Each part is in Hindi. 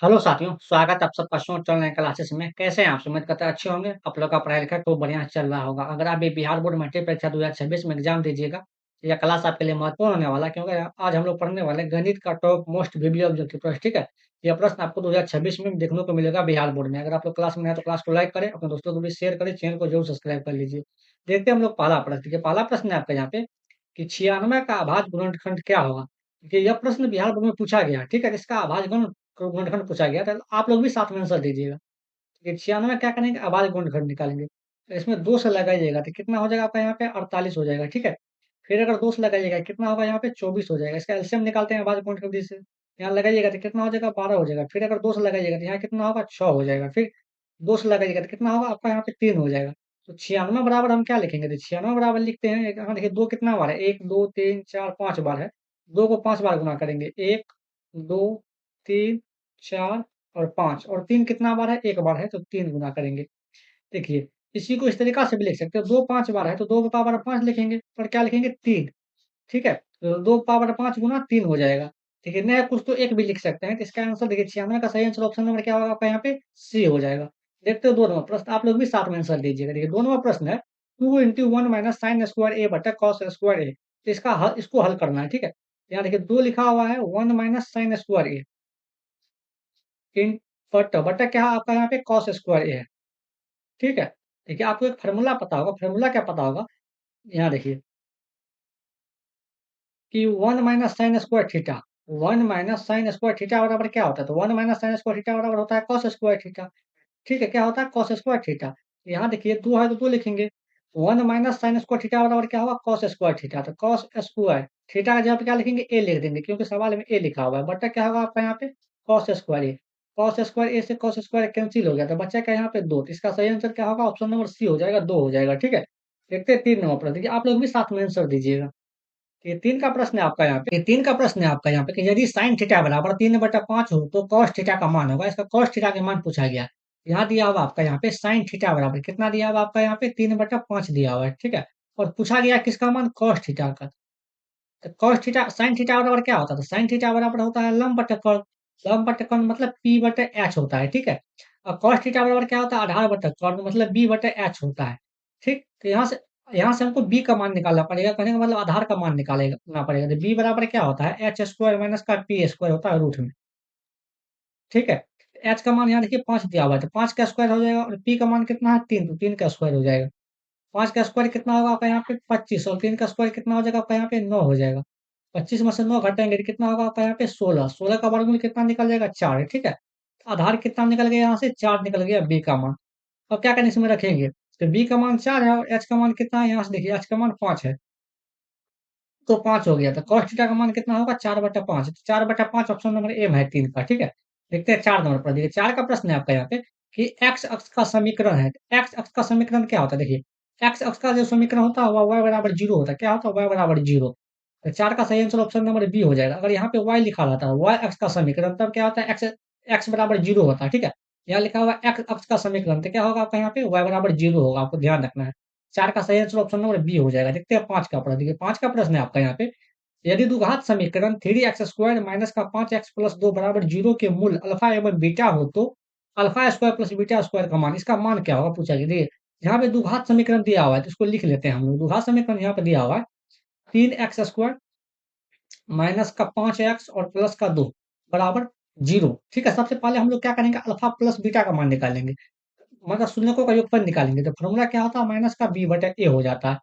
हेलो साथियों, स्वागत है आप सबका शॉर्ट ऑनलाइन क्लासेस में। कैसे हैं आप? उम्मीद करते हैं अच्छे होंगे। आप लोग का पढ़ाई-लिखाई खूब बढ़िया चल रहा होगा। अगर आप ये बिहार बोर्ड मैट्रिक परीक्षा 2026 में एग्ज़ाम दीजिएगा, तो यह क्लास आपके लिए महत्वपूर्ण होने वाला है क्योंकि आज हम लोग पढ़ने वाले हैं गणित का टॉप मोस्ट विबलियो ऑब्जेक्टिव प्रश्न, ठीक है? यह प्रश्न आपको 2026 में देखने को मिलेगा बिहार बोर्ड में। अगर आप लोग क्लास में नए हैं तो क्लास को लाइक करें, अपने दोस्तों को भी शेयर करें, चैनल को ज़रूर सब्सक्राइब कर लीजिए। देखते हैं हम लोग पहला प्रश्न। देखिए पहला प्रश्न है आपका यहाँ पे कि 96 का अभाज्य गुणनखंड क्या होगा? देखिए यह प्रश्न बिहार बोर्ड में पूछा गया है, ठीक है? इसका अभाज्य गुणनखंड पूछा गया था, आप लोग भी साथ में आंसर दीजिएगा। ये 96 क्या करेंगे, अभाज्य गुणनखंड निकालेंगे। तो इसमें 2 से लगाइएगा तो कितना हो जाएगा आपका यहाँ पे 48 हो जाएगा, ठीक है? फिर अगर 2 से लगाइएगा कितना होगा यहाँ पे 24 हो जाएगा। इसका एलसीएम निकालते हैं अभाज्य गुणनखंड से। यहाँ लगाइएगा तो कितना हो जाएगा 12 हो जाएगा। फिर अगर 2 से लगाइएगा तो यहाँ कितना होगा 6 हो जाएगा। फिर 2 से लगाइएगा तो कितना होगा आपका यहाँ पे 3 हो जाएगा। तो 96 बराबर हम क्या लिखेंगे? तो 96 बराबर लिखते हैं यहाँ देखिए 2 कितना बार है? 1, 2, 3, 4, 5 बार है। 2 को 5 बार गुणा करेंगे। 1, 2, 3, 4 और 5 और 3 कितना बार है? 1 बार है तो 3 गुना करेंगे। देखिए, इसी को इस तरीक़ा से भी लिख सकते हो, 2 5 बार है तो 2 की पावर 5 लिखेंगे और क्या लिखेंगे 3, ठीक है? तो 2 पावर 5 गुना 3 हो जाएगा। देखिए, नया कुछ तो 1 भी लिख सकते हैं, तो इसका आंसर देखिए 96 का सही आंसर ऑप्शन नंबर क्या होगा आपका यहाँ पे? सी हो जाएगा। देखते हो 2 नंबर प्रश्न, आप लोग भी साथ में आंसर दीजिएगा। देखिए 2 नंबर प्रश्न है 2 इंटू 1 माइनस साइन स्क्वायर ए बटा कॉस स्क्वायर ए। तो इसको हल करना है, ठीक है? यहाँ देखिए 2 लिखा हुआ है 1 माइनस साइन स्क्वायर ए इन बटा क्या है आपका यहाँ पे कॉस स्क्वायर ए है, ठीक है? देखिए आपको एक फ़ॉर्मूला पता होगा, फ़ॉर्मूला क्या पता होगा? यहाँ देखिए कि 1 minus sine square theta 1 minus sine square theta बराबर क्या होता है? तो 1 माइनस साइन स्क्वायर थीटा बराबर होता है कॉस स्क्वायर थीटा, ठीक है? क्या होता है? Cos square theta. यहाँ देखिए 2 है तो 2 लिखेंगे। 1 माइनस साइन स्क्वायर थीटा बराबर क्या होगा? Cos square theta. तो कॉस स्क्वायर थीटा की जगह पे क्या लिखेंगे? ए लिख देंगे क्योंकि सवाल में ए लिखा हुआ है। बटा क्या होगा आपका यहाँ पे? कॉस स्क्वायर ए। कॉस स्क्वायर ए से कॉस स्क्वायर कैंसल हो गया तो बचा क्या यहाँ पे 2। तो इसका सही आंसर क्या होगा? ऑप्शन नंबर सी हो जाएगा, 2 हो जाएगा, ठीक है? देखते हैं 3 नंबर प्रश्न। देखिए आप लोग भी साथ में आंसर दीजिएगा। ये 3 का प्रश्न है आपका यहाँ पे, ये 3 का प्रश्न है आपका यहाँ पे कि यदि sin थीटा बराबर 3/5 हो तो cos थीटा का मान होगा। इसका cos थीटा का मान पूछा गया है। यहाँ दिया हुआ आपका यहाँ पे sin थीटा बराबर कितना दिया हुआ आपका यहाँ पे 3/5 दिया हुआ है, ठीक है? और पूछा गया किसका मान? cos थीटा का। तो cos थीटा sin थीटा बराबर क्या होता है? तो sin थीटा बराबर होता है लंब बटा कोण। लंब बटा कोण मतलब P/H होता है, ठीक है? और cos थीटा बराबर क्या होता है? आधार बटा कोण मतलब B/H होता है, ठीक? तो यहाँ से हमको b का मान निकालना पड़ेगा, कहने का मतलब आधार का मान निकालना पड़ेगा। तो b बराबर क्या होता है? h स्क्वायर माइनस का p स्क्वायर होता है रूट में, ठीक है? h का मान यहाँ देखिए 5 दिया हुआ है, तो 5 का स्क्वायर हो जाएगा और p का मान कितना है 3, तो 3 का स्क्वायर हो जाएगा। 5 का स्क्वायर कितना होगा आपका यहाँ पे 25 और 3 का स्क्वायर कितना हो जाएगा आपका यहाँ पे 9 हो जाएगा। 25 में से 9 घटाएंगे तो कितना होगा आपका यहाँ पे 16। 16 का वर्गमूल कितना निकल जाएगा 4, ठीक है? आधार कितना निकल गया यहाँ से 4 निकल गया b का मान। अब क्या करें इसमें रखेंगे? तो b का मान 4 है और h का मान कितना है? यहाँ से देखिए h का मान 5 है। तो 5 हो गया, तो cos थीटा का मान कितना होगा 4/5। 4/5 ऑप्शन नंबर ए में है 3 का, ठीक है? देखते हैं 4 नंबर पर। देखिए 4 का प्रश्न है आपका यहाँ पे कि x अक्ष का समीकरण है। x अक्ष का समीकरण क्या होता है? देखिए x अक्ष का जो समीकरण होता है वह y बराबर 0 होता है। क्या होता है? y बराबर 0। तो 4 का सही आंसर ऑप्शन नंबर बी हो जाएगा। अगर यहाँ पे y लिखा रहता है y अक्ष का समीकरण तब क्या होता है? x बराबर 0 होता है, ठीक है? यहाँ लिखा हुआ है x अक्ष का समीकरण तो क्या होगा आपका यहाँ पे y बराबर 0 होगा, आपको ध्यान रखना है। 4 का सही आंसर ऑप्शन नंबर बी हो जाएगा। देखते हैं 5 का प्रश्न। देखिए 5 का प्रश्न है आपका यहाँ पे यदि द्विघात समीकरण 3x स्क्वायर माइनस का 5x प्लस 2 बराबर 0 के मूल अल्फा एवं बीटा हो तो alpha square plus beta square का मान इसका मान क्या होगा पूछा गया। देखिए यहाँ पे द्विघात समीकरण दिया हुआ है तो इसको लिख लेते हैं हम लोग। द्विघात समीकरण यहाँ पे दिया हुआ है 3x स्क्वायर माइनस का 5x और प्लस का 2 बराबर 0, ठीक है? सबसे पहले हम लोग क्या करेंगे अल्फा प्लस बीटा का मान निकालेंगे, मतलब शून्यकों का योगफल निकालेंगे। तो फॉर्मूला क्या होता है? माइनस का b बटा a हो जाता है।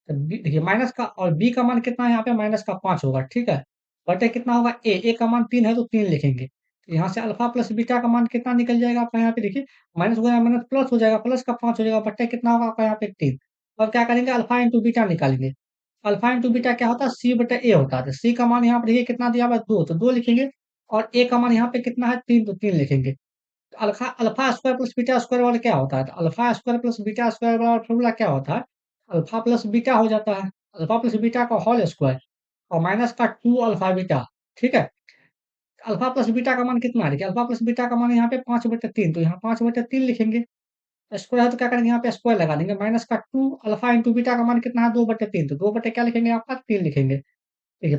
तो देखिए माइनस का और b का मान कितना है यहाँ पे? माइनस का 5 होगा, ठीक है? बटे कितना होगा a का मान 3 है तो 3 लिखेंगे। तो यहाँ से अल्फा प्लस बीटा का मान कितना निकल जाएगा आपका यहाँ पे देखिए माइनस हो जाएगा माइनस प्लस हो जाएगा, प्लस का 5 हो जाएगा बटे कितना होगा आपका यहाँ पे 3। अब क्या करेंगे अल्फा इंटू बीटा निकालेंगे। अल्फा इंटू बीटा क्या होता है? c बटा a होता है। तो c का मान यहाँ पे देखिए कितना दिया हुआ है 2, तो 2 लिखेंगे और a का मान यहाँ पे कितना है 3, तो 3 लिखेंगे। Alpha alpha square plus beta square वाला क्या होता है? तो alpha square plus beta square वाला फॉर्मूला क्या होता है? अल्फा प्लस बीटा हो जाता है। अल्फा प्लस बीटा का होल स्क्वायर और माइनस का 2 अल्फा बीटा, ठीक है? अल्फा प्लस बीटा का मान कितना है? देखिए अल्फा प्लस बीटा का मान यहाँ पे 5/3, तो यहाँ 5/3 लिखेंगे। स्क्वायर है तो क्या करेंगे यहाँ पे स्क्वायर लगा देंगे। माइनस का 2 अल्फा इंटू बीटा का मान कितना है? 2/3, तो 2 बटे क्या लिखेंगे आपका 3 लिखेंगे। ठीक है?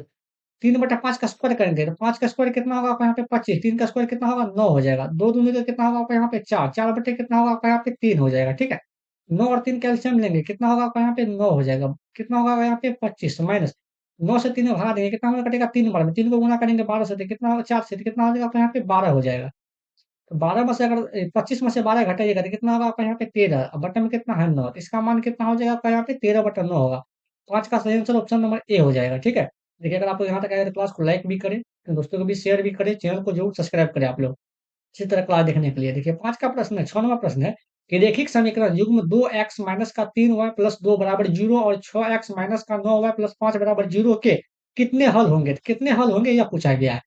3/5 का स्क्वायर करेंगे तो 5 का स्क्वायर कितना होगा आपका यहाँ पे 25, 3 का स्क्वायर कितना होगा 9 हो जाएगा, 2 दूनी का कितना होगा आपका यहाँ पे 4, 4 बटे कितना होगा आपका यहाँ पे 3 हो जाएगा, ठीक है। 9 और 3 कैल्शियम लेंगे, कितना होगा आपका यहाँ पे 9 हो जाएगा, कितना होगा यहाँ पे 25 माइनस 9 से 3 भगा देंगे, कितना होगा कटेगा 3 बार में, 3 को गुना करेंगे 12 से, तो कितना होगा 4 से, तो कितना हो जाएगा आपका यहाँ पे 12 हो जाएगा। तो 12 में से अगर 25 में से 12 घटाइएगा तो कितना होगा आपका यहाँ पे 13, अब बटन में कितना है 9, तो इसका मान कितना हो जाएगा आपका यहाँ पे 13/9 होगा। 5 का सही आंसर ऑप्शन नंबर ए हो जाएगा, ठीक है। देखिए अगर आपको यहाँ तक आया तो क्लास को लाइक भी करें, तो दोस्तों को भी शेयर भी करें, चैनल को जरूर सब्सक्राइब करें आप लोग इसी तरह क्लास देखने के लिए। देखिए 5 का प्रश्न है, 6 नंबर प्रश्न है कि रैखिक समीकरण युग्म 2x माइनस का 3y प्लस 2 बराबर 0 और 6x माइनस का 9y प्लस 5 बराबर 0 के कितने हल होंगे, तो कितने हल होंगे यह पूछा गया है।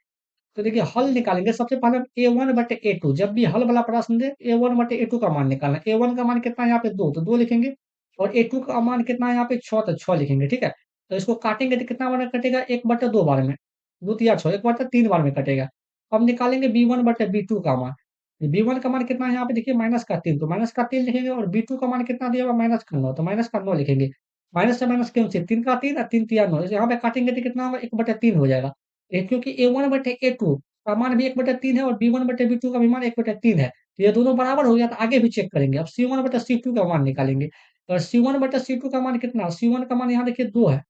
तो देखिए हल निकालेंगे, सबसे पहले हम a1/a2, जब भी हल वाला प्रश्न दे a1/a2 का मान निकालना है। a1 का मान कितना है यहाँ पे 2, तो 2 लिखेंगे, और a2 का मान कितना है यहाँ पे 6, तो 6 लिखेंगे, ठीक है। तो इसको काटेंगे तो कितना बार कटेगा, 1/2 बार में, 2 तिया 6, 1/3 बार में कटेगा। अब निकालेंगे b1/b2 का मान। b1 का मान कितना है यहाँ पे देखिए -3, तो -3 लिखेंगे, और b2 का मान कितना दिया हुआ -9, तो -9 लिखेंगे। माइनस से माइनस कैंसिल, 3 का 3 और 3 तिया 9, यहाँ पे काटेंगे तो कितना होगा 1/3 हो जाएगा। क्योंकि a1/a2 का मान भी 1/3 है और b1/b2 का भी मान 1/3 है। तो ये दोनों बराबर हो गया, तो आगे भी चेक करेंगे। अब c1/c2 का मान निकालेंगे। और c1/c2 का मान कितना, c1 का मान यहाँ देखिए 2 है,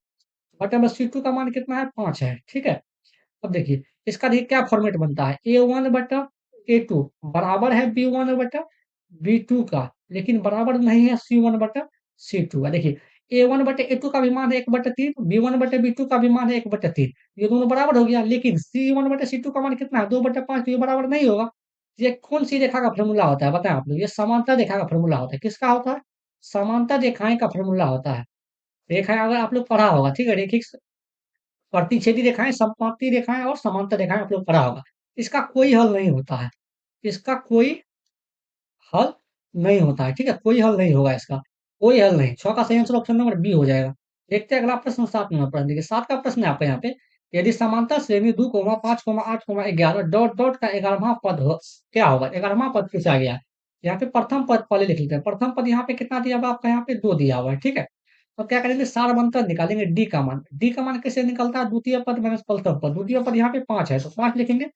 बटा में c2 का मान कितना है 5 है, ठीक है। अब देखिए इसका देखिए क्या फॉर्मेट बनता है, a1/a2 बराबर है b1/b2 का, लेकिन बराबर नहीं है c1/c2 का। देखिए a1/a2 का भी मान है 1/3, b1/b2 का भी मान है 1/3, ये दोनों बराबर हो गया, लेकिन c1/c2 का मान कितना है 2/5, तो ये बराबर नहीं होगा। ये कौन सी रेखा का फॉर्मूला होता है बताएं आप लोग, ये समांतर रेखा का फॉर्मूला होता है, किसका होता है, समांतर रेखाएं का फॉर्मूला होता है। रेखाएं अगर आप लोग पढ़ा होगा, ठीक है, रेखिक प्रतिच्छेदी रेखाएं, समपाती रेखाएं और समांतर रेखाएं आप लोग पढ़ा होगा। इसका कोई हल नहीं होता है, इसका कोई हल नहीं होता है, ठीक है, कोई हल नहीं होगा इसका, कोई हल नहीं। 6 का सही आंसर ऑप्शन नंबर बी हो जाएगा। देखते हैं अगला प्रश्न 7 नंबर प्रश्न, देखिए 7 का प्रश्न है आपका यहाँ पे, यदि समांतर श्रेणी 2, 5, 8, 11 डॉट डॉट का 11वां पद हो, क्या होगा, 11वां पद पूछा गया है। यहाँ पे प्रथम पद पहले लिख लेते हैं, प्रथम पद यहाँ पे कितना दिया हुआ है आपका यहाँ पे 2 दिया हुआ है, ठीक है। तो क्या करेंगे, सारबंतर निकालेंगे, डी का मान, डी का मान कैसे निकलता है, द्वितीय पद माइनस प्रथम पद, द्वितीय पद यहाँ पे 5 है तो 5 लिखेंगे,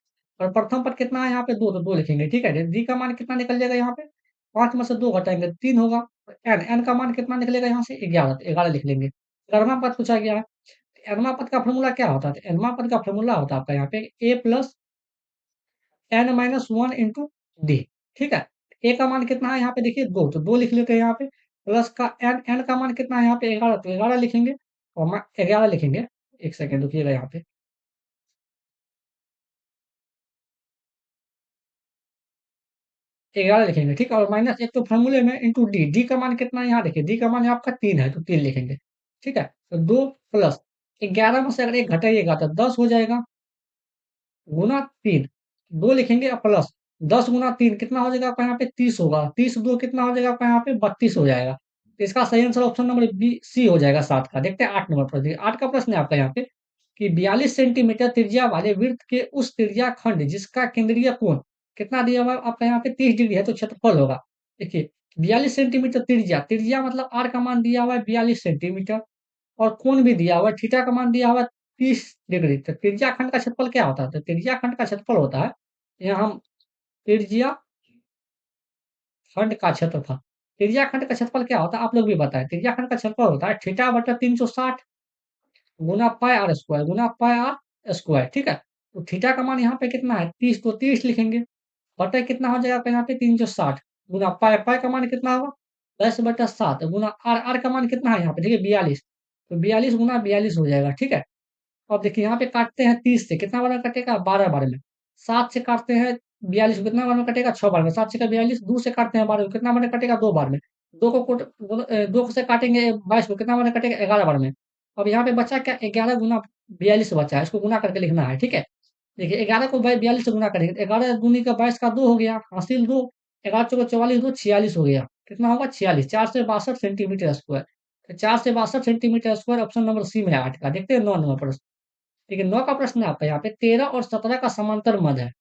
और प्रथम पद कितना है यहाँ पे 2, तो 2 लिखेंगे, ठीक है। डी का मान कितना निकल जाएगा यहाँ पे, 5 में से 2 घटाएंगे 3 होगा। एन एन का मान कितना निकलेगा यहाँ से 11, तो 11 लिख लेंगे। 11वां पद पूछा गया है, एनवां पद का फॉर्मूला क्या होता है, तो एनवां पद का फॉर्मूला होता है आपका यहाँ पे A plus N minus 1 into D, ठीक है। ए का मान कितना है यहाँ पे देखिए 2, तो 2 लिख लेते हैं यहाँ पे, प्लस का एन, एन का मान कितना है यहाँ पे 11, तो 11 लिखेंगे, और 11 लिखेंगे, एक सेकेंड रुकिएगा यहाँ पे, 11 लिखेंगे, ठीक है, और माइनस एक तो फॉर्मूले में इंटू डी, डी का मान कितना है यहाँ देखिए, डी का मान है आपका 3 है, तो 3 लिखेंगे, ठीक है। तो 2 प्लस 11 में से अगर एक घटाइएगा तो 10 हो जाएगा, गुना 3, 2 लिखेंगे और प्लस 10 गुना 3 कितना हो जाएगा आपका यहाँ पे 30 होगा, 30 2 कितना हो जाएगा आपका यहाँ पे 32 हो जाएगा। तो इसका सही answer option number B C हो जाएगा 7 का। देखते हैं 8 नंबर प्रश्न, 8 का प्रश्न है आपका यहाँ पे कि 42 सेंटीमीटर त्रिज्या वाले वृत्त के उस त्रिज्या खंड जिसका केंद्रीय कोण कितना दिया हुआ है आपका यहाँ पे 30 डिग्री है, तो क्षेत्रफल होगा। देखिए 42 सेंटीमीटर त्रिज्या, त्रिज्या मतलब आर का मान दिया हुआ है 42 सेंटीमीटर, और कोण भी दिया हुआ है, थीटा का मान दिया हुआ है 30 डिग्री। तो त्रिज्याखंड का क्षेत्रफल क्या होता है, तो त्रिज्याखंड का क्षेत्रफल होता है, यहाँ हम त्रिज्याखंड का क्षेत्रफल, त्रिज्याखंड का क्षेत्रफल क्या होता है आप लोग भी बताएं, त्रिज्याखंड का क्षेत्रफल होता है थीटा बटा 360 गुना पाई आर स्क्वायर, गुना पाई आर स्क्वायर, ठीक है। तो थीटा का मान यहाँ पे कितना है 30, तो 30 लिखेंगे, बटा कितना हो जाएगा आपका यहाँ पे 360, गुना पाई, पाई का मान कितना होगा 10/7, गुना आर, आर का मान कितना है यहाँ पे देखिए 42, तो 42 गुना 42 हो जाएगा, ठीक है। अब देखिए यहाँ पे काटते हैं 30 से, कितना बार में कटेगा 12 बार में, 7 से काटते हैं 42 कितना बार में कटेगा 6 बार में, 7 से का 42, 2 से काटते हैं 12 को कितना बार में कटेगा 2 बार में, 2 को 2 से काटेंगे 22 को कितना बार में कटेगा 11 बार में। अब यहाँ पे बचा क्या 11 गुना 42 बचा है, इसको गुना करके लिखना है, ठीक है। देखिए 11 को 42 से गुना करेंगे, 11 दूनी का 22 का 2 हो गया, हासिल 2, 11 चौको 44, 2 46 हो गया, कितना होगा 46, 4 से 62 सेंटीमीटर स्क्वायर। तो 4 से 62 centimetre square option number C में है 8 का। देखते हैं 9 नंबर प्रश्न, ठीक है। 9 का प्रश्न है आपका यहाँ पे 13 और 17 का समांतर मध्य है,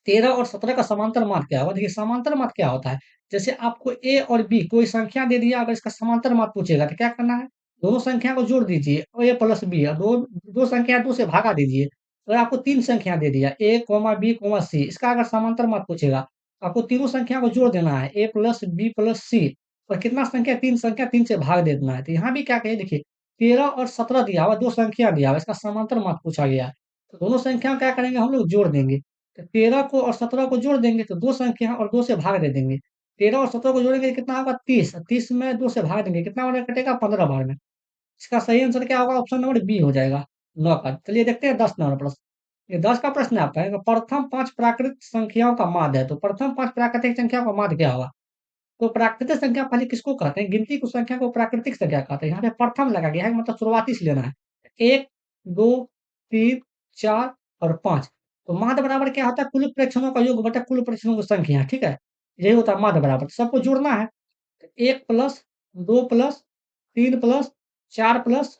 13 और 17 का समांतर माध्य क्या होगा, देखिए समांतर माध्य क्या होता है, जैसे आपको ए और बी कोई संख्या दे दिया, अगर इसका समांतर माध्य पूछेगा तो क्या करना है, दोनों संख्या को जोड़ दीजिए और ए प्लस बी और दो दो संख्या 2 से भागा दीजिए। तो आपको 3 संख्या दे दिया ए, बी, सी। इसका अगर समांतर मत पूछेगा, आपको तीनों संख्या को जोड़ देना है ए प्लस बी प्लस सी और कितना संख्या 3 से भाग दे देना है। तो यहाँ भी क्या कहिए देखिए 13 और 17 दिया हुआ, 2 संख्या दिया हुआ, इसका समांतर मत पूछा गया है। तो दोनों संख्या को क्या करेंगे हम लोग जोड़ देंगे। तो 13 को और 17 को जोड़ देंगे तो 2 संख्या और 2 से भाग दे देंगे। 13 और 17 को जोड़ेंगे कितना होगा 30, 30 में 2 से भाग देंगे कितना बार कटेगा 15 बार में। इसका सही आंसर क्या होगा? ऑप्शन नंबर बी हो जाएगा 9 का। चलिए देखते हैं 10 नंबर प्रश्न। ये 10 का प्रश्न है आपका है कि प्रथम 5 प्राकृतिक संख्याओं का माध्य है। तो प्रथम 5 प्राकृतिक संख्याओं का माध्य क्या होगा? तो प्राकृतिक संख्या पहले किसको कहते हैं? गिनती की संख्या को प्राकृतिक संख्या कहते हैं। यहाँ पे प्रथम लगा गया है मतलब शुरुआती से लेना है। 1, 2, 3, 4 और 5। तो माध्य बराबर क्या होता है? कुल प्रेक्षणों का योग बटा कुल प्रेक्षणों की संख्या, ठीक है? यही होता है माध्य बराबर। सबको जोड़ना है। 1 प्लस 2 प्लस 3 प्लस 4 प्लस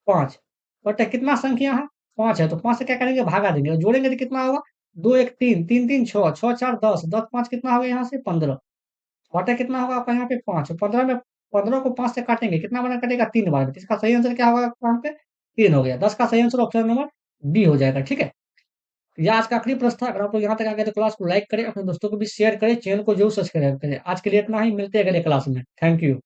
5 बटा कितना संख्या है? 5 है, तो 5 से क्या करेंगे? भागा देंगे और जोड़ेंगे तो कितना होगा? 2 1 3, 3 3 6, 6 4 10, 10 5 कितना होगा यहाँ से? 15 बटा कितना होगा आपका यहाँ पे 5। 15 में 15 को 5 से काटेंगे, कितना बार कटेगा? 3 बार। तो इसका सही आंसर क्या होगा यहाँ पे? 3 हो गया। 10 का सही आंसर ऑप्शन नंबर बी हो जाएगा, ठीक है? ये आज का आखिरी प्रश्न था। अगर आप लोग यहाँ तक आ गए तो क्लास को लाइक करें, अपने दोस्तों को भी शेयर करें, चैनल को जरूर सब्सक्राइब करें। आज के लिए इतना ही, मिलते हैं अगले क्लास में। Thank you.